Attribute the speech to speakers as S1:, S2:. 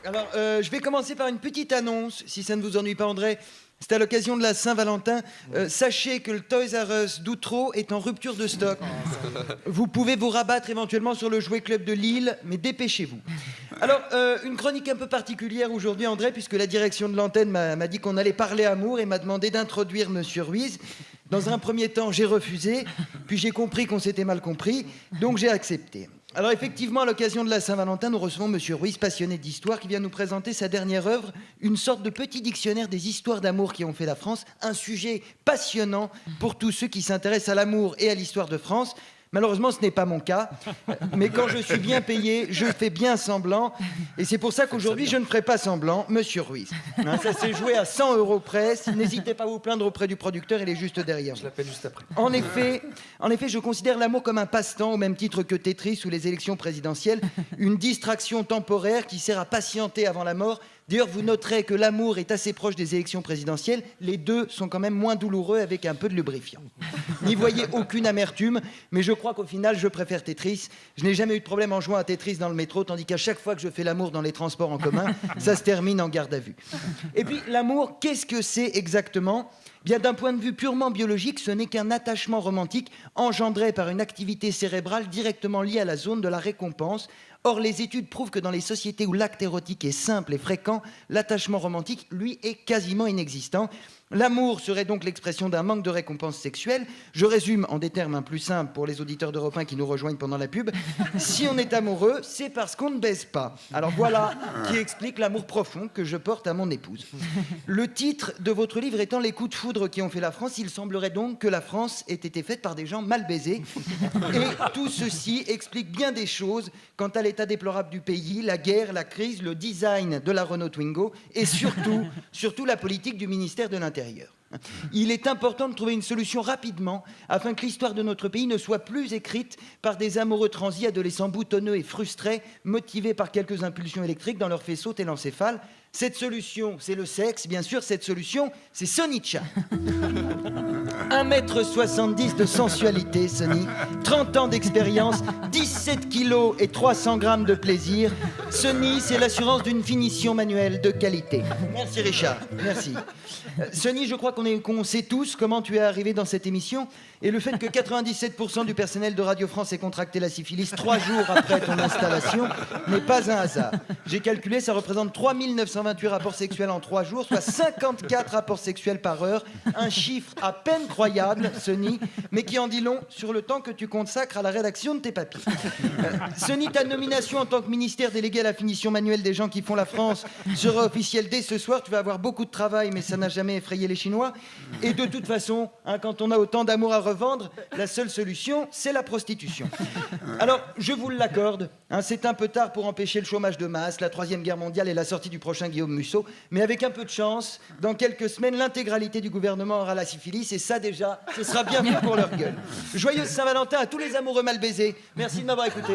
S1: Alors, je vais commencer par une petite annonce, si ça ne vous ennuie pas, André. C'est à l'occasion de la Saint-Valentin. Sachez que le Toys R Us d'Outreau est en rupture de stock. Vous pouvez vous rabattre éventuellement sur le Jouet Club de Lille, mais dépêchez-vous. Alors, une chronique un peu particulière aujourd'hui, André, puisque la direction de l'antenne m'a dit qu'on allait parler amour et m'a demandé d'introduire Monsieur Ruiz. Dans un premier temps, j'ai refusé, puis j'ai compris qu'on s'était mal compris, donc j'ai accepté. Alors effectivement, à l'occasion de la Saint-Valentin, nous recevons Monsieur Ruiz, passionné d'histoire, qui vient nous présenter sa dernière œuvre, une sorte de petit dictionnaire des histoires d'amour qui ont fait la France, un sujet passionnant pour tous ceux qui s'intéressent à l'amour et à l'histoire de France. Malheureusement, ce n'est pas mon cas, mais quand je suis bien payé, je fais bien semblant, et c'est pour ça qu'aujourd'hui, je ne ferai pas semblant, Monsieur Ruiz. Hein, ça s'est joué à 100 € près, n'hésitez pas à vous plaindre auprès du producteur, il est juste derrière.
S2: Je l'appelle juste après.
S1: En effet, je considère l'amour comme un passe-temps, au même titre que Tetris ou les élections présidentielles, une distraction temporaire qui sert à patienter avant la mort. D'ailleurs, vous noterez que l'amour est assez proche des élections présidentielles. Les deux sont quand même moins douloureux avec un peu de lubrifiant. N'y voyez aucune amertume, mais je crois qu'au final, je préfère Tetris. Je n'ai jamais eu de problème en jouant à Tetris dans le métro, tandis qu'à chaque fois que je fais l'amour dans les transports en commun, ça se termine en garde à vue. Et puis, l'amour, qu'est-ce que c'est exactement ? Bien, d'un point de vue purement biologique, ce n'est qu'un attachement romantique engendré par une activité cérébrale directement liée à la zone de la récompense. Or, les études prouvent que dans les sociétés où l'acte érotique est simple et fréquent, l'attachement romantique, lui, est quasiment inexistant. L'amour serait donc l'expression d'un manque de récompense sexuelle. Je résume en des termes plus simples pour les auditeurs d'Europe 1 qui nous rejoignent pendant la pub. Si on est amoureux, c'est parce qu'on ne baise pas. Alors voilà qui explique l'amour profond que je porte à mon épouse. Le titre de votre livre étant « Les coups de foudre qui ont fait la France », il semblerait donc que la France ait été faite par des gens mal baisés. Et tout ceci explique bien des choses quant à l'état déplorable du pays, la guerre, la crise, le design de la Renault Twingo et surtout la politique du ministère de l'Intérieur. Il est important de trouver une solution rapidement afin que l'histoire de notre pays ne soit plus écrite par des amoureux transis, adolescents boutonneux et frustrés, motivés par quelques impulsions électriques dans leur faisceau tel encéphale. Cette solution, c'est le sexe, bien sûr. Cette solution, c'est Sonny Chan. 1,70 m de sensualité, Sonny. 30 ans d'expérience, 17 kilos et 300 grammes de plaisir. Sonny, c'est l'assurance d'une finition manuelle de qualité. Merci Richard, merci. Sonny, je crois qu'on sait tous comment tu es arrivé dans cette émission et le fait que 97% du personnel de Radio France ait contracté la syphilis 3 jours après ton installation n'est pas un hasard. J'ai calculé, ça représente 3928 rapports sexuels en 3 jours, soit 54 rapports sexuels par heure. Un chiffre à peine croyable, Sonny, mais qui en dit long sur le temps que tu consacres à la rédaction de tes papiers. Sonny, ta nomination en tant que ministère délégué à la finition manuelle des gens qui font la France sera officielle dès ce soir. Tu vas avoir beaucoup de travail, mais ça n'a jamais effrayé les Chinois. Et de toute façon, quand on a autant d'amour à revendre, la seule solution, c'est la prostitution. Alors, je vous l'accorde, c'est un peu tard pour empêcher le chômage de masse, la Troisième Guerre mondiale et la sortie du prochain Guillaume Musso, mais avec un peu de chance, dans quelques semaines, l'intégralité du gouvernement aura la syphilis, et ça déjà, ce sera bien fait pour leur gueule. Joyeuse Saint-Valentin à tous les amoureux mal baisés. Merci de m'avoir écouté.